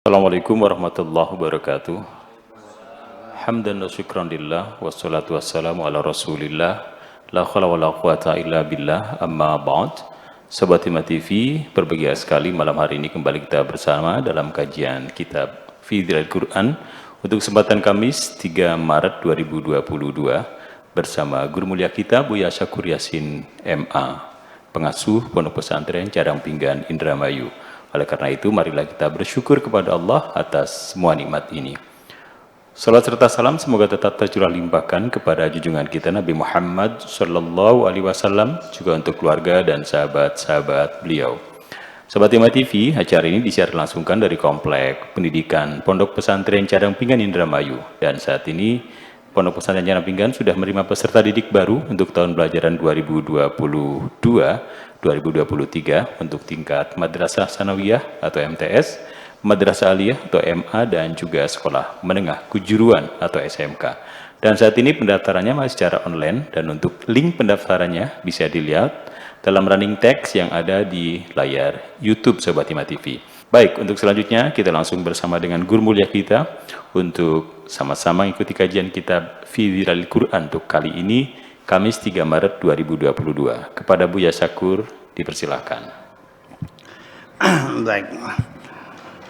Assalamualaikum warahmatullahi wabarakatuh. Hamdan wa syukran lillah wassalatu wassalamu ala rasulillah la khala wa la quwata illa billah amma ba'd. Sobat Hima TV, berbahagia sekali malam hari ini kembali kita bersama dalam kajian kitab Fi Dhilal Quran untuk kesempatan Kamis 3 Maret 2022 bersama guru mulia kita Buya Syakur Yasin MA, pengasuh Pondok Pesantren Cadang Pinggan Indramayu. Oleh karena itu, marilah kita bersyukur kepada Allah atas semua nikmat ini. Salat serta salam semoga tetap tercurah limpahkan kepada junjungan kita Nabi Muhammad Sallallahu Alaihi Wasallam, juga untuk keluarga dan sahabat-sahabat beliau. Sobat Hima TV, acara ini disiarkan langsungkan dari Komplek Pendidikan Pondok Pesantren Cadang Pinggan Indramayu. Dan saat ini, Pondok Pesantren Cadang Pinggan sudah menerima peserta didik baru untuk tahun pelajaran 2022-2023 untuk tingkat Madrasah Sanawiyah atau MTS, Madrasah Aliyah atau MA, dan juga Sekolah Menengah Kejuruan atau SMK. Dan saat ini pendaftarannya masih secara online, dan untuk link pendaftarannya bisa dilihat dalam running text yang ada di layar YouTube Sobat Hima TV. Baik, untuk selanjutnya kita langsung bersama dengan guru mulia kita untuk sama-sama ikuti kajian kitab Fi Dhilal Quran untuk kali ini, Kamis 3 Maret 2022. Kepada Buya Syakur, dipersilahkan. Baik.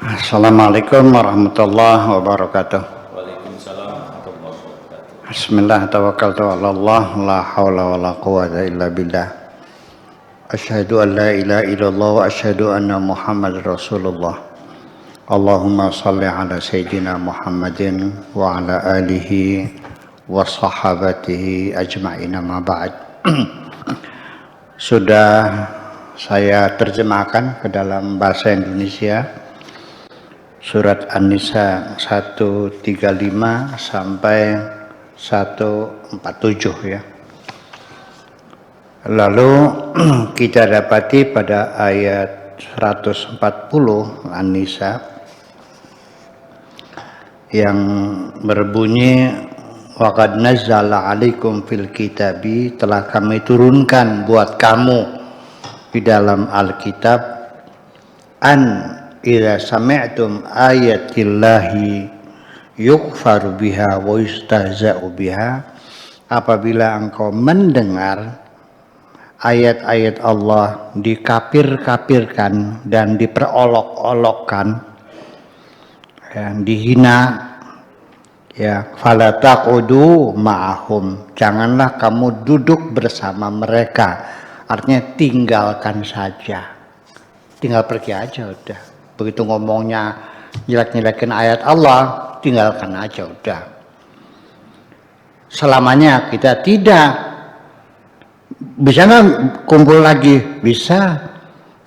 Assalamualaikum warahmatullahi wabarakatuh. Waalaikumsalam warahmatullahi wabarakatuh. Bismillah, tawakkaltu ala Allah, la hawla wa la quwwata illa billah. Asyhadu an la ilaha illallah wa asyhadu anna Muhammadar Rasulullah. Allahumma salli ala sayyidina Muhammadin wa ala alihi wa sahabatihi ajma'in, ma ba'd. Sudah saya terjemahkan ke dalam bahasa Indonesia surat An-Nisa 135 sampai 147 ya. Lalu kita dapati pada ayat 140 An-Nisa yang berbunyi wa qad nazzala 'alaikum fil kitabi, telah kami turunkan buat kamu di dalam Alkitab, an idza sami'tum ayatillahi yukfaru biha wa yustahza'u biha, apabila engkau mendengar ayat-ayat Allah dikafir-kafirkan dan diperolok-olokkan, yang dihina, ya, fala taqudu ma'ahum, janganlah kamu duduk bersama mereka. Artinya tinggalkan saja, tinggal pergi aja udah. Begitu ngomongnya jelek-jelekin ayat Allah, tinggalkan aja udah. Selamanya kita tidak bisa kumpul lagi, bisa.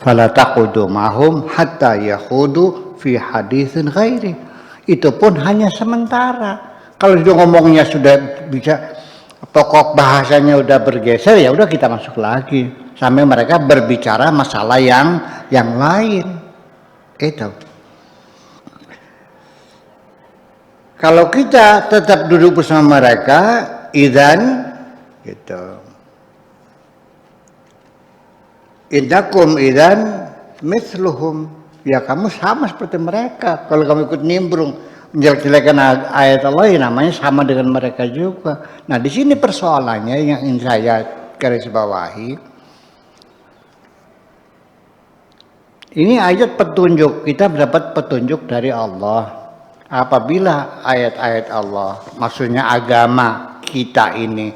Fala taqudu ma'hum hatta yakhudu fi haditsin ghairi. Itu pun hanya sementara. Kalau dia ngomongnya sudah bisa, pokok bahasanya udah bergeser, ya udah kita masuk lagi sampai mereka berbicara masalah yang lain. Itu. Kalau kita tetap duduk bersama mereka, idzan gitu. Indakum idzan mithluhum, ya kamu sama seperti mereka. Kalau kamu ikut nimbrung menjelek-jelekan ayat Allah, ya namanya sama dengan mereka juga. Nah, di sini persoalannya yang ingin saya garis bawahi. Ini ayat petunjuk, kita mendapat petunjuk dari Allah. Apabila ayat-ayat Allah, maksudnya agama kita ini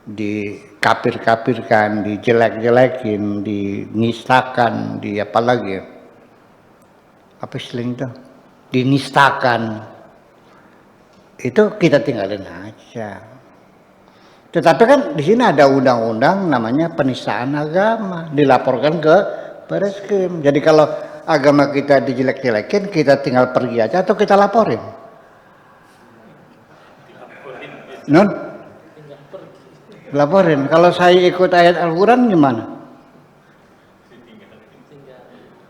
dikafir-kafirkan, dijelek-jelekin, dinistakan, di apa lagi? Apa istilahnya itu? Dinistakan. Itu kita tinggalin aja. Tetapi kan di sini ada undang-undang namanya penistaan agama, dilaporkan ke Bareskrim. Jadi kalau agama kita dijelek-jelekin, kita tinggal pergi aja atau kita laporin? Non? Laporin. Kalau saya ikut ayat Al-Quran gimana?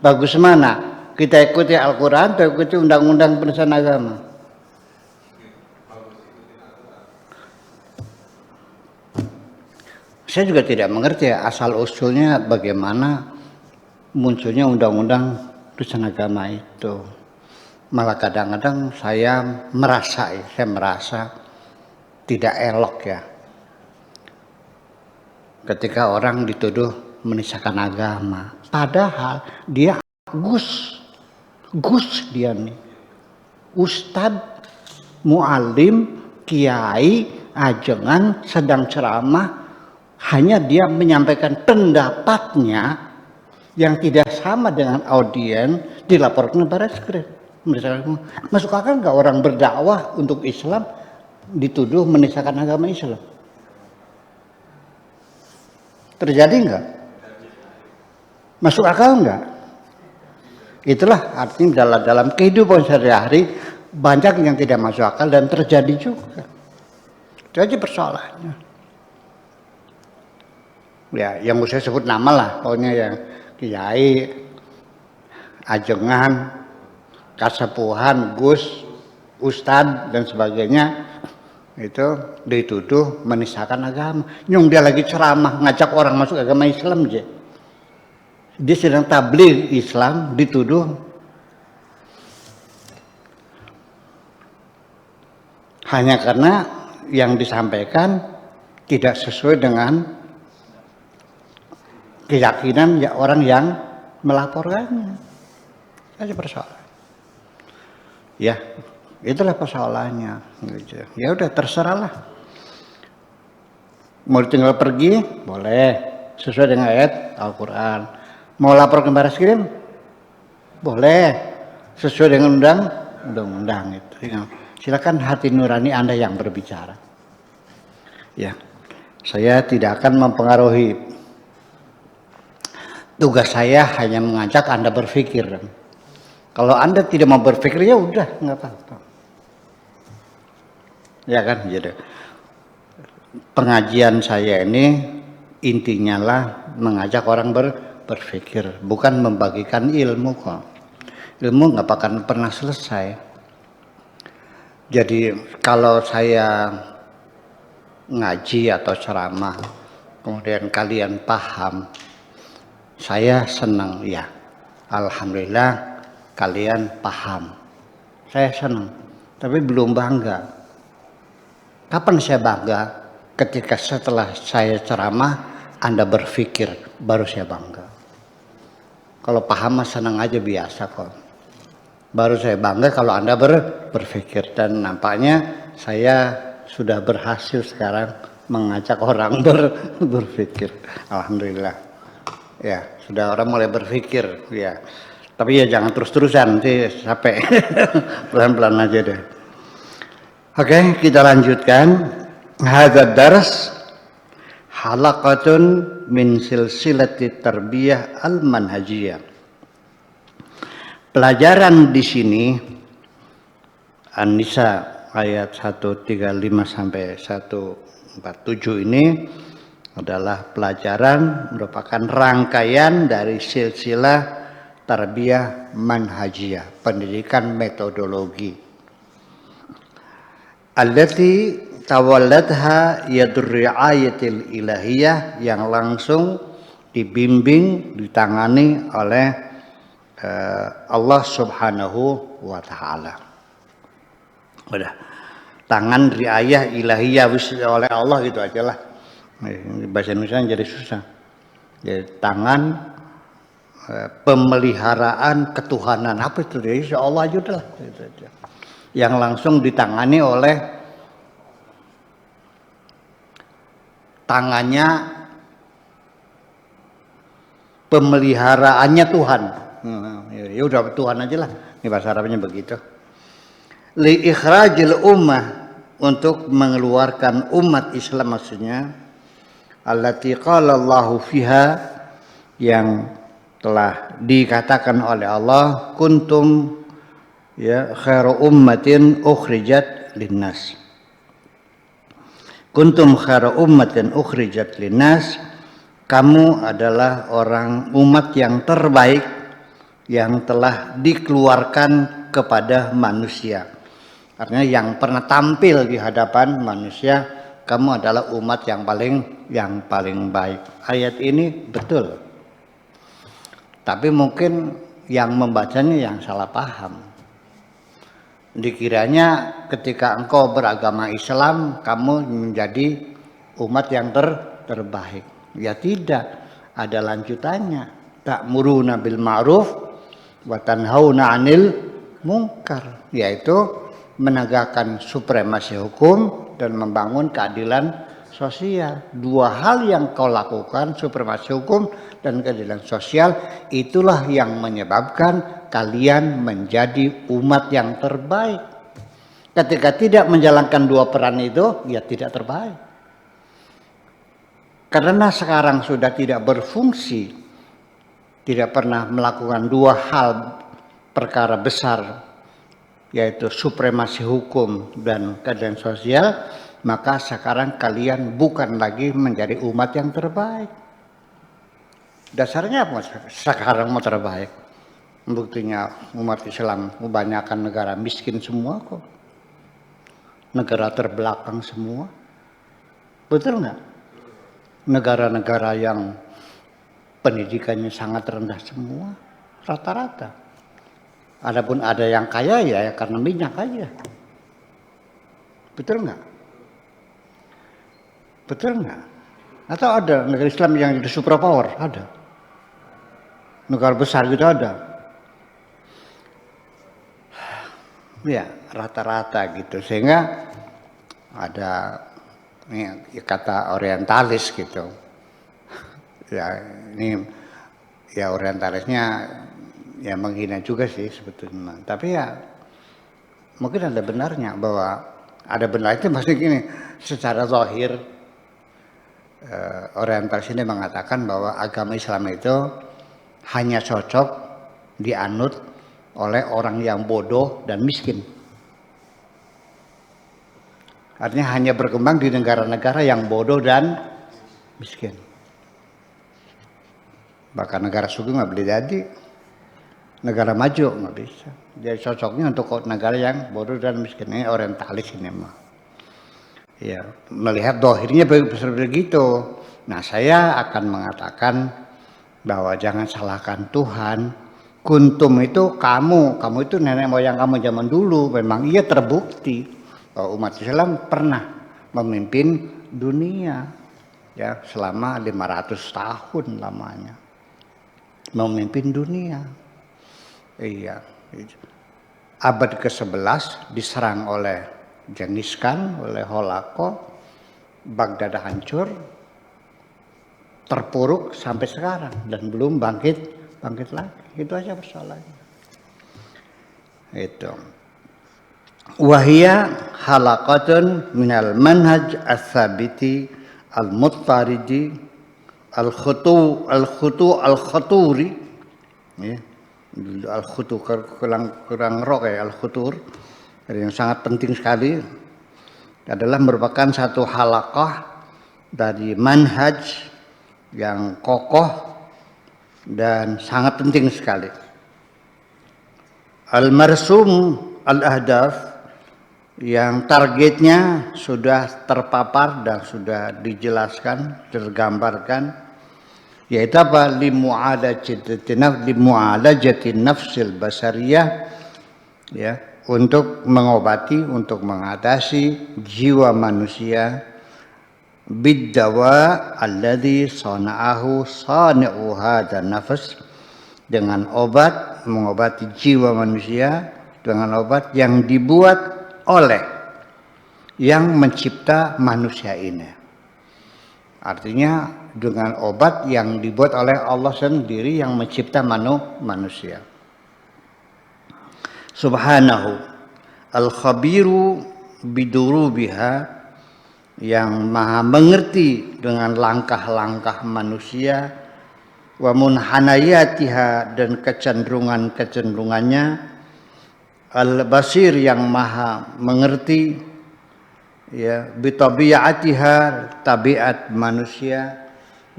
Bagus mana? Kita ikuti Al-Quran atau ikuti undang-undang penistaan agama? Saya juga tidak mengerti asal usulnya bagaimana munculnya undang-undang penistaan agama itu. Malah kadang-kadang saya merasa tidak elok ya ketika orang dituduh menistakan agama. Padahal dia Gus dia nih. Ustadz, mualim, kiai, ajengan, sedang ceramah, hanya dia menyampaikan pendapatnya yang tidak sama dengan audien, dilaporkan ke Barreskrim. Masuk akal nggak orang berdakwah untuk Islam dituduh menistakan agama Islam? Terjadi nggak? Masuk akal nggak? Itulah artinya dalam kehidupan sehari-hari banyak yang tidak masuk akal dan terjadi juga. Itu aja persoalannya. Ya, yang saya sebut nama lah, pokoknya yang kiai, ajengan, kasepuhan, gus, ustad dan sebagainya itu dituduh menistakan agama. Nyung dia lagi ceramah ngajak orang masuk agama Islam aja. Dia sedang tabligh Islam dituduh hanya karena yang disampaikan tidak sesuai dengan keyakinan ya orang yang melaporkannya. Itu persoalan. Ya, itulah persoalannya. Ya udah terserahlah. Mau tinggal pergi boleh sesuai dengan ayat Al-Quran. Mau lapor ke Barreskrim boleh sesuai dengan undang-undang itu. Silakan hati nurani Anda yang berbicara. Ya, saya tidak akan mempengaruhi. Tugas saya hanya mengajak Anda berpikir. Kalau Anda tidak mau berpikir ya udah nggak apa-apa. Ya kan, jadi pengajian saya ini intinya lah mengajak orang berpikir, bukan membagikan ilmu kok. Ilmu nggak akan pernah selesai. Jadi kalau saya ngaji atau ceramah, kemudian kalian paham, saya senang ya. Alhamdulillah kalian paham. Saya senang, tapi belum bangga. Kapan saya bangga? Ketika setelah saya ceramah, Anda berpikir, baru saya bangga. Kalau paham senang aja biasa kok. Baru saya bangga kalau Anda berpikir. Dan nampaknya saya sudah berhasil sekarang mengajak orang berpikir. Alhamdulillah. Ya, sudah orang mulai berpikir. Ya, tapi ya jangan terus-terusan, nanti capek. Pelan-pelan aja deh. Oke, kita lanjutkan. Hadza dars halaqatun min silsilati tarbiyah al-manhajiyah. Pelajaran di sini An-Nisa ayat 135 sampai 147 ini adalah pelajaran merupakan rangkaian dari silsilah tarbiyah manhajiyah, pendidikan metodologi. Allati tawalladha yadur ri'ayatil ilahiyah, yang langsung dibimbing, ditangani oleh Allah Subhanahu wa Ta'ala. Udah, tangan riayah ilahiyah oleh Allah gitu aja lah. Bahasa Indonesia jadi susah. Jadi tangan pemeliharaan ketuhanan, apa itu? Insya Allah aja lah. Gitu aja. Yang langsung ditangani oleh tangannya pemeliharaannya Tuhan. Ya udah Tuhan aja lah. Ini bahasa Arabnya begitu. Li ikhrajil ummah, untuk mengeluarkan umat Islam maksudnya. Allati qala Allahu fiha, yang telah dikatakan oleh Allah, kuntum ya khairu ummatin ukhrijat linnas. Kuntum khairu ummatin ukhrijat linnas, kamu adalah orang umat yang terbaik yang telah dikeluarkan kepada manusia. Artinya yang pernah tampil di hadapan manusia, kamu adalah umat yang paling baik. Ayat ini betul. Tapi mungkin yang membacanya yang salah paham. Dikiranya ketika engkau beragama Islam, kamu menjadi umat yang terbaik. Ya tidak, ada lanjutannya. Ta'muruna bil ma'ruf wa tanhauna 'anil munkar, yaitu menegakkan supremasi hukum dan membangun keadilan sosial. Dua hal yang kau lakukan, supremasi hukum dan keadilan sosial, itulah yang menyebabkan kalian menjadi umat yang terbaik. Ketika tidak menjalankan dua peran itu, ya tidak terbaik. Karena sekarang sudah tidak berfungsi, tidak pernah melakukan dua hal perkara besar, yaitu supremasi hukum dan keadilan sosial, maka sekarang kalian bukan lagi menjadi umat yang terbaik. Dasarnya apa sekarang mau terbaik? Buktinya umat Islam kebanyakan negara miskin semua kok. Negara terbelakang semua. Betul nggak? Negara-negara yang pendidikannya sangat rendah semua, rata-rata. Adapun ada yang kaya ya karena minyak aja. Betul nggak? Betul nggak? Atau ada negara Islam yang jadi superpower? Ada. Negara besar gitu ada. Ya rata-rata gitu, sehingga ada ini kata orientalis gitu. Ya ini ya orientalisnya ya menghina juga sih sebetulnya. Tapi ya mungkin ada benarnya, bahwa ada benarnya pasti gini, secara zahir orientalis ini mengatakan bahwa agama Islam itu hanya cocok dianut oleh orang yang bodoh dan miskin. Artinya hanya berkembang di negara-negara yang bodoh dan miskin. Bahkan negara suku nggak boleh jadi, negara maju nggak bisa. Jadi cocoknya untuk negara yang bodoh dan miskin. Ini orientalis ini mah. Ya, melihat dohirnya begitu. Nah, saya akan mengatakan bahwa jangan salahkan Tuhan. Kuntum itu kamu itu nenek moyang kamu zaman dulu. Memang iya terbukti bahwa umat Islam pernah memimpin dunia ya selama 500 tahun lamanya. Memimpin dunia. Iya. Abad ke-11 diserang oleh Genghis Khan, oleh Holako, Baghdad hancur, terpuruk sampai sekarang dan belum bangkit lagi. Itu aja persoalannya. Itu. Wahia halaqatun minal manhaj as-sabiti al-muttaridi al-khuturi ya. Al-khutur kurang rok ya, al-khutur yang sangat penting sekali, adalah merupakan satu halaqah dari manhaj yang kokoh dan sangat penting sekali. Al-marsum al-ahdaf, yang targetnya sudah terpapar dan sudah dijelaskan, tergambarkan, yaitu apa? Limu'alajati nafsil basariyah, ya, untuk mengobati, untuk mengatasi jiwa manusia, biddawa alladhi sana'ahu sani'u hadzal nafs, dengan obat, mengobati jiwa manusia dengan obat yang dibuat oleh yang mencipta manusia ini. Artinya dengan obat yang dibuat oleh Allah sendiri yang mencipta manusia. Subhanahu al-khabiru bidurubiha, yang maha mengerti dengan langkah-langkah manusia, wa munhanayatiha, dan kecenderungannya, al-basir, yang maha mengerti ya bitabiatiha, tabiat manusia,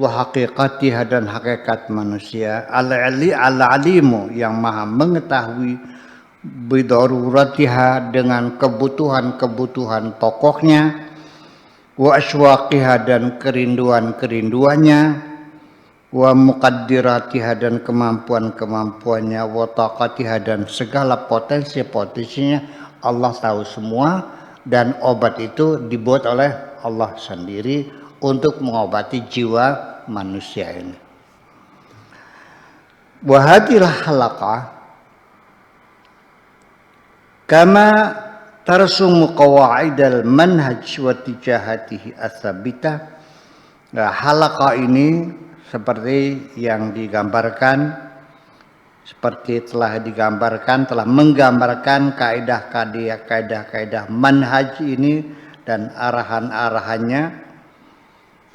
wa haqiqatiha, dan hakikat manusia, al-alimu, yang maha mengetahui bidaruratiha, dengan kebutuhan pokoknya, wa aswaqiha, dan kerinduannya, wa muqaddiratiha, dan kemampuannya, wa taqatiha, dan segala potensinya Allah tahu semua, dan obat itu dibuat oleh Allah sendiri untuk mengobati jiwa manusia ini. Wa hadhihi halaqah kama tarsumu qawaidal manhaj wa tijahatihi ats-tsabitah. Nah, halaqah ini seperti yang digambarkan, telah menggambarkan kaidah-kaidah manhaj ini dan arahan-arahannya.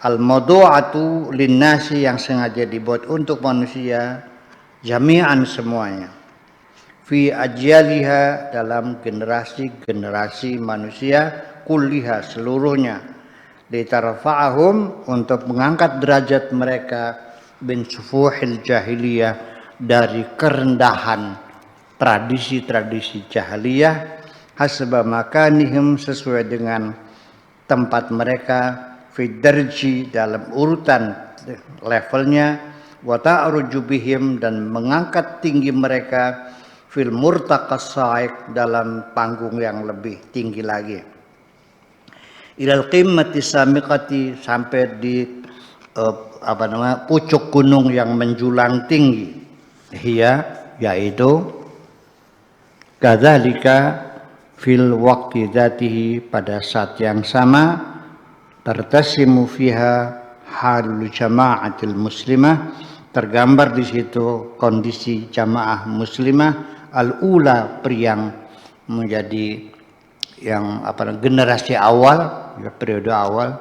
Al-mawdu'atu linnasi, yang sengaja dibuat untuk manusia, jami'an semuanya. Fi ajyaliha, dalam generasi-generasi manusia, kulliha seluruhnya. Litarfa'ahum, untuk mengangkat derajat mereka, bin sufuhil jahiliyah, dari kerendahan tradisi-tradisi jahiliyah, hasba makanihim, sesuai dengan tempat mereka, fidarji, dalam urutan levelnya, wa ta'ruju bihim, dan mengangkat tinggi mereka, fil murtaqas sa'iq, dalam panggung yang lebih tinggi lagi, ilal qimmati samiqati, sampai di pucuk gunung yang menjulang tinggi. Yaitu kadzalika fil waqti dzatihi, pada saat yang sama, tartasimu fiha halul jama'atil muslimah, tergambar di situ kondisi jamaah muslimah al-ula, yang menjadi generasi awal, periode awal,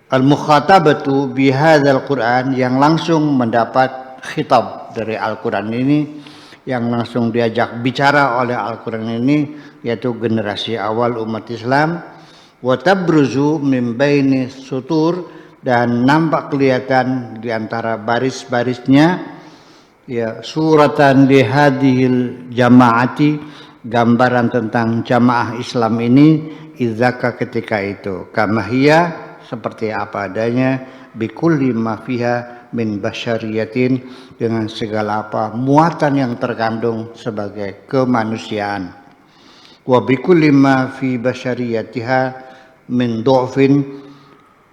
al-mukhatabatu bihadzal Qur'an, yang langsung mendapat khitab dari Al-Quran ini, yang langsung diajak bicara oleh Al-Quran ini, yaitu generasi awal umat Islam. Wa tabruzu min baini sutur, dan nampak kelihatan di antara baris-barisnya, ya, suratan li hadhil jamaati, gambaran tentang jamaah Islam ini, idzaka, ketika itu, kama hiya, seperti apa adanya, bikulli ma fiha min basyariyatin, dengan segala apa muatan yang terkandung sebagai kemanusiaan, wa bikulli ma fi basyariyatiha min du'fin,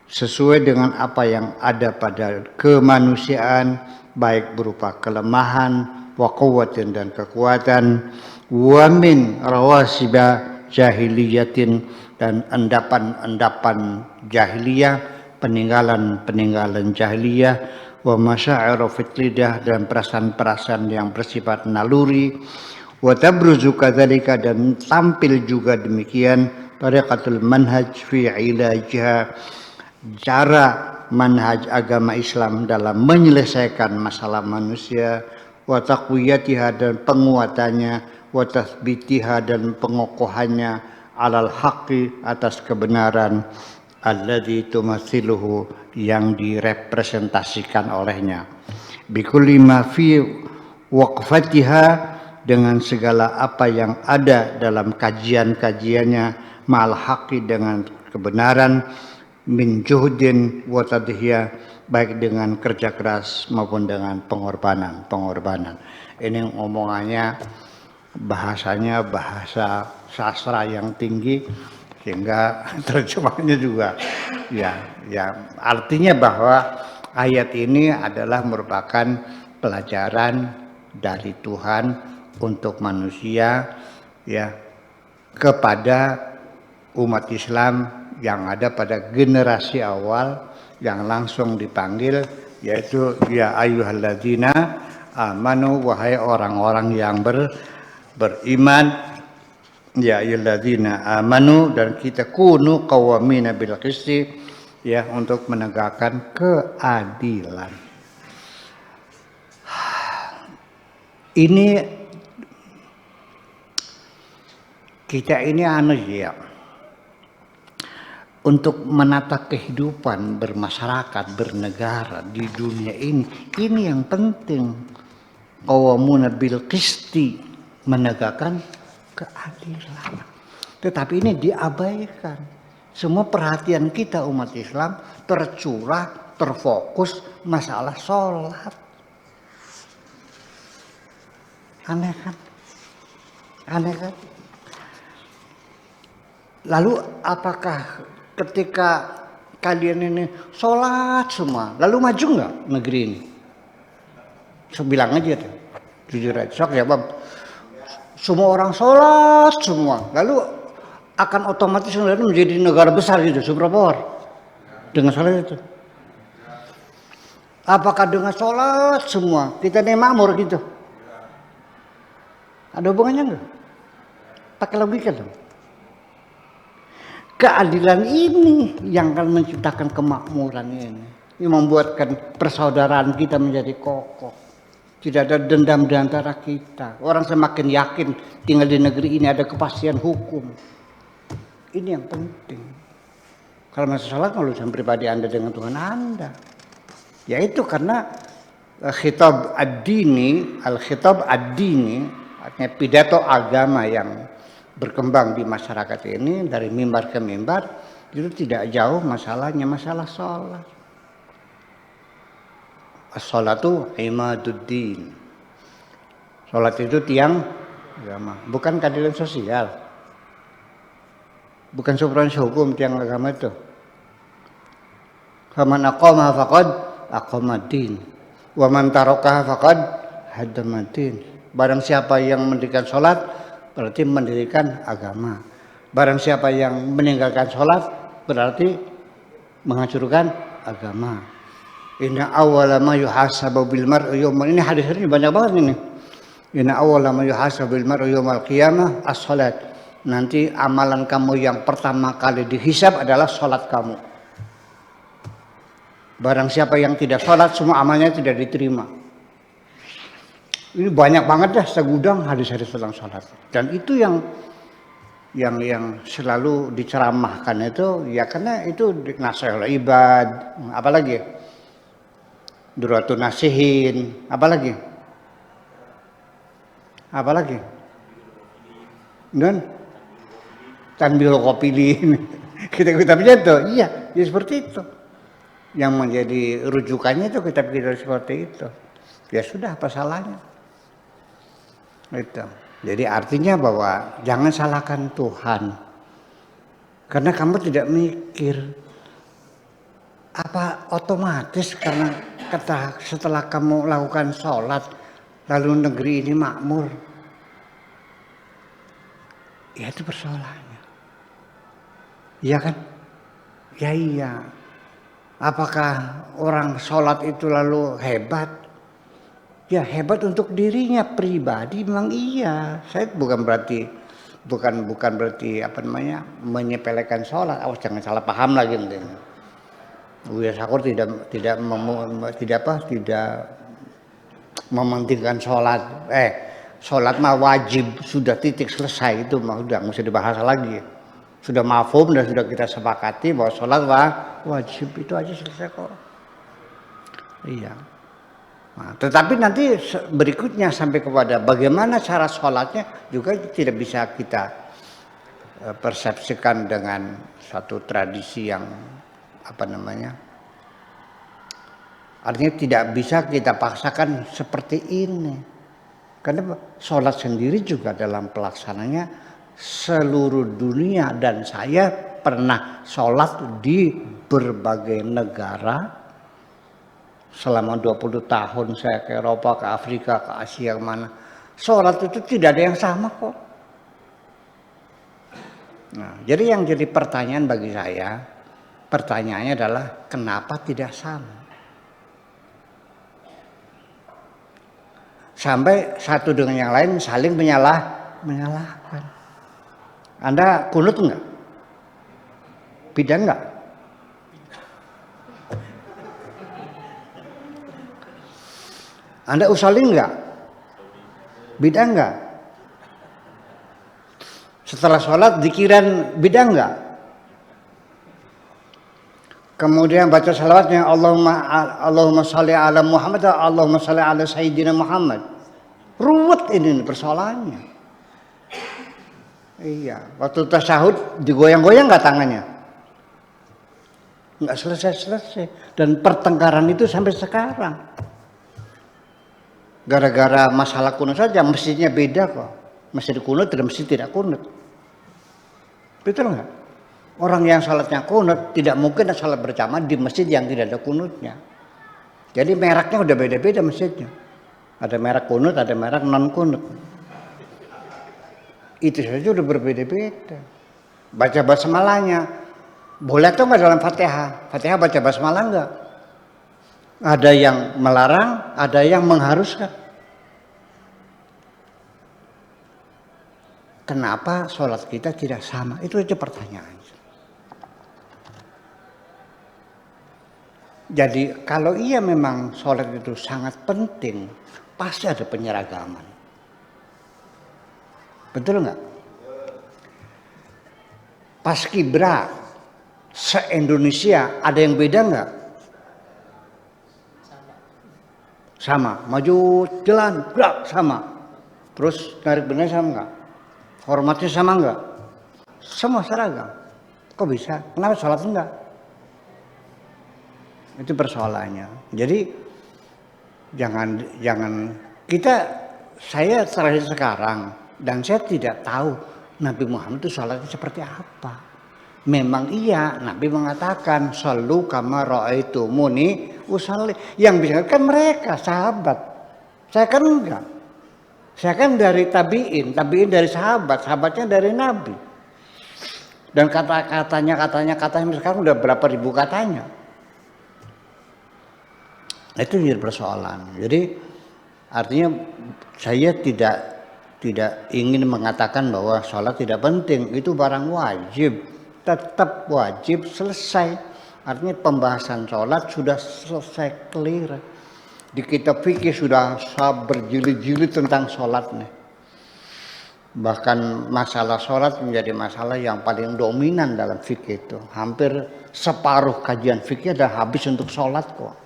sesuai dengan apa yang ada pada kemanusiaan, baik berupa kelemahan, wa quwwatin, dan kekuatan, wa min rawasiba jahiliyatin, dan endapan-endapan jahiliyah, peninggalan-peninggalan jahiliyah, wa masya'ira fitlidah, dan perasaan-perasaan yang bersifat naluri, wa tabruzu kadzalika, dan tampil juga demikian, tariqatul manhaj fi ilajiha, cara manhaj agama Islam dalam menyelesaikan masalah manusia, wa taqwiyatiha, dan penguatannya, wa tathbitiha, dan pengokohannya, alal haqqi, atas kebenaran, alladzi tumathiluhu, yang direpresentasikan olehnya, bikulli ma fi waqfatiha, dengan segala apa yang ada dalam kajian-kajiannya, ma'al haqqi, dengan kebenaran, min juhdin wa tadhiyah, baik dengan kerja keras maupun dengan pengorbanan. Ini omongannya, bahasanya bahasa sastra yang tinggi, sehingga terjemahnya juga ya artinya bahwa ayat ini adalah merupakan pelajaran dari Tuhan untuk manusia, ya, kepada umat Islam yang ada pada generasi awal yang langsung dipanggil, yaitu ya ayyuhalladzina amanu, wahai orang-orang yang beriman, ya ayyuhalladzina amanu, dan kita kunu qawwamina bil qisti, ya, untuk menegakkan keadilan. Ini kita ini ya, untuk menata kehidupan bermasyarakat, bernegara di dunia ini yang penting. Qawwamuna bil qisti, menegakkan keadilan. Tetapi ini diabaikan. Semua perhatian kita umat Islam tercurah, terfokus masalah sholat. Aneh kan? Aneh kan? Lalu apakah ketika kalian ini sholat semua, lalu maju nggak negeri ini? So, bilang aja deh, jujur aja. Sok ya Bang. Semua orang sholat semua, lalu akan otomatis menjadi negara besar gitu, superpower dengan sholat itu. Apakah dengan sholat semua kita ini makmur gitu? Ada hubungannya enggak? Pakai logika dong. Keadilan ini yang akan menciptakan kemakmuran ini. Yang membuatkan persaudaraan kita menjadi kokoh. Tidak ada dendam di antara kita. Orang semakin yakin tinggal di negeri ini ada kepastian hukum. Ini yang penting. Kalau masalah urusan pribadi Anda dengan Tuhan Anda. Yaitu karena khitab ad-dini, al-khitab ad-dini, artinya pidato agama yang berkembang di masyarakat ini dari mimbar ke mimbar itu tidak jauh masalahnya masalah sholat. As-sholatu imaduddin. Sholat itu tiang agama, bukan keadilan sosial, bukan supremasi hukum tiang agama itu. Faman aqamaha faqad aqamaddin wa man tarakaha faqad haddamaddin. Barang siapa yang mendirikan sholat berarti mendirikan agama. Barang siapa yang meninggalkan sholat berarti menghancurkan agama. Inna awwala ma yuhasabu bil mar'i yawmal, ini hadis ini banyak banget ini. Inna awwala ma yuhasabu bil mar'i yawmal qiyamah as-shalat. Nanti amalan kamu yang pertama kali dihisab adalah sholat kamu. Barang siapa yang tidak sholat semua amalnya tidak diterima. Ini banyak banget dah segudang hadis-hadis tentang sholat. Dan itu yang selalu diceramahkan itu ya karena itu nasihatul ibad, apalagi Duratun Nasihin, apalagi dan Tanbihul Qopilin. Kitab-kitabnya itu iya ya seperti itu. Yang menjadi rujukannya itu kitab-kitab seperti itu. Ya sudah apa salahnya? Itu. Jadi artinya bahwa jangan salahkan Tuhan. Karena kamu tidak mikir apa otomatis karena setelah kamu lakukan sholat lalu negeri ini makmur. Ya itu persoalannya. Iya kan? Ya iya. Apakah orang sholat itu lalu hebat? Ya hebat untuk dirinya pribadi memang iya. Saya bukan berarti apa namanya menyepelekan sholat. Awas jangan salah paham lagi nanti. Buya Syakur tidak mementingkan sholat. Sholat mah wajib sudah titik selesai itu mah udah nggak usah dibahas lagi. Sudah mafhum dan sudah kita sepakati bahwa sholat wajib itu aja selesai kok. Iya. Nah, tetapi nanti berikutnya sampai kepada bagaimana cara sholatnya juga tidak bisa kita persepsikan dengan satu tradisi yang apa namanya. Artinya tidak bisa kita paksakan seperti ini. Karena sholat sendiri juga dalam pelaksananya seluruh dunia dan saya pernah sholat di berbagai negara. Selama 20 tahun saya ke Eropa, ke Afrika, ke Asia, kemana. Sholat itu tidak ada yang sama kok. Nah, jadi yang jadi pertanyaan bagi saya, pertanyaannya adalah kenapa tidak sama? Sampai satu dengan yang lain saling menyalahkan. Anda kunut enggak? Bidang enggak? Anda usolin enggak? Bid'ah enggak? Setelah sholat zikiran bid'ah enggak? Kemudian baca salawatnya Allahumma sholli ala Muhammad, Allahumma sholli ala Sayyidina Muhammad. Ruwet ini persoalannya. Iya, waktu tasyahud digoyang-goyang enggak tangannya? Enggak selesai-selesai. Dan pertengkaran itu sampai sekarang. Gara-gara masalah kuno saja mestinya beda kok. Masjid kunut tidak mesti tidak kunut. Betul nggak? Orang yang salatnya kunut tidak mungkin salat berjamaah di masjid yang tidak ada kunutnya. Jadi mereknya udah beda-beda masjidnya. Ada merek kunut, ada merek non kunut. Itu saja udah berbeda-beda. Baca basmalahnya boleh atau nggak dalam Fatihah? Fatihah baca basmalah nggak? Ada yang melarang, ada yang mengharuskan. Kenapa sholat kita tidak sama? Itu aja pertanyaan. Jadi kalau iya memang sholat itu sangat penting, pasti ada penyeragaman. Betul nggak? Paskibra se-Indonesia ada yang beda nggak? Sama. Maju jalan, gerak sama. Terus narik benar sama nggak? Hormatnya sama nggak? Semua seragam. Kok bisa? Kenapa sholat enggak? Itu persoalannya. Jadi jangan saya terakhir sekarang dan saya tidak tahu Nabi Muhammad itu sholatnya seperti apa. Memang iya Nabi mengatakan shallu kama ra'aitumuni usalli. Yang bisa kan mereka sahabat. Saya kan enggak. Saya kan dari tabi'in dari sahabatnya dari Nabi. Dan katanya sekarang udah berapa ribu katanya. Itu jadi persoalan. Jadi artinya saya tidak ingin mengatakan bahwa sholat tidak penting. Itu barang wajib, tetap wajib selesai. Artinya pembahasan sholat sudah selesai clear. Di kitab fikih sudah berjilid-jilid tentang sholatnya. Bahkan masalah sholat menjadi masalah yang paling dominan dalam fikih itu. Hampir separuh kajian fikih dah habis untuk sholat kok.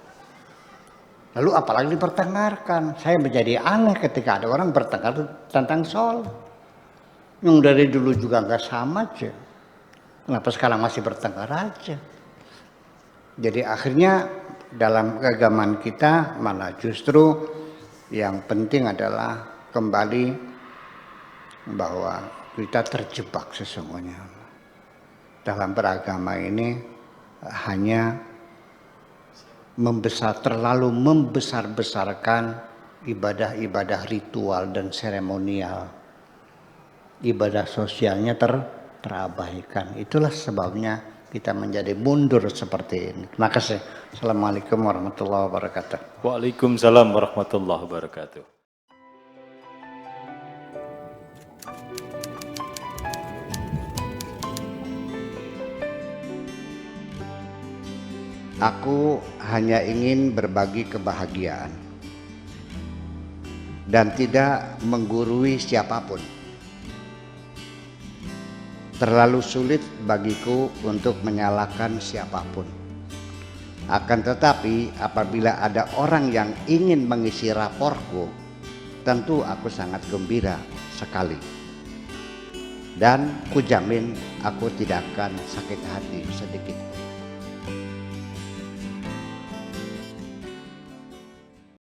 Lalu apalagi dipertengkarkan. Saya menjadi aneh ketika ada orang bertengkar tentang sholat. Yang dari dulu juga nggak sama aja. Kenapa sekarang masih bertengkar aja? Jadi akhirnya dalam keagamaan kita malah justru yang penting adalah kembali bahwa kita terjebak sesungguhnya. Dalam beragama ini hanya terlalu membesar-besarkan ibadah-ibadah ritual dan seremonial. Ibadah sosialnya terabaikan. Itulah sebabnya kita menjadi mundur seperti ini. Terima kasih. Assalamualaikum warahmatullahi wabarakatuh. Waalaikumsalam warahmatullahi wabarakatuh. Aku hanya ingin berbagi kebahagiaan dan tidak menggurui siapapun. Terlalu sulit bagiku untuk menyalahkan siapapun. Akan tetapi apabila ada orang yang ingin mengisi raporku, tentu aku sangat gembira sekali. Dan kujamin aku tidak akan sakit hati sedikit.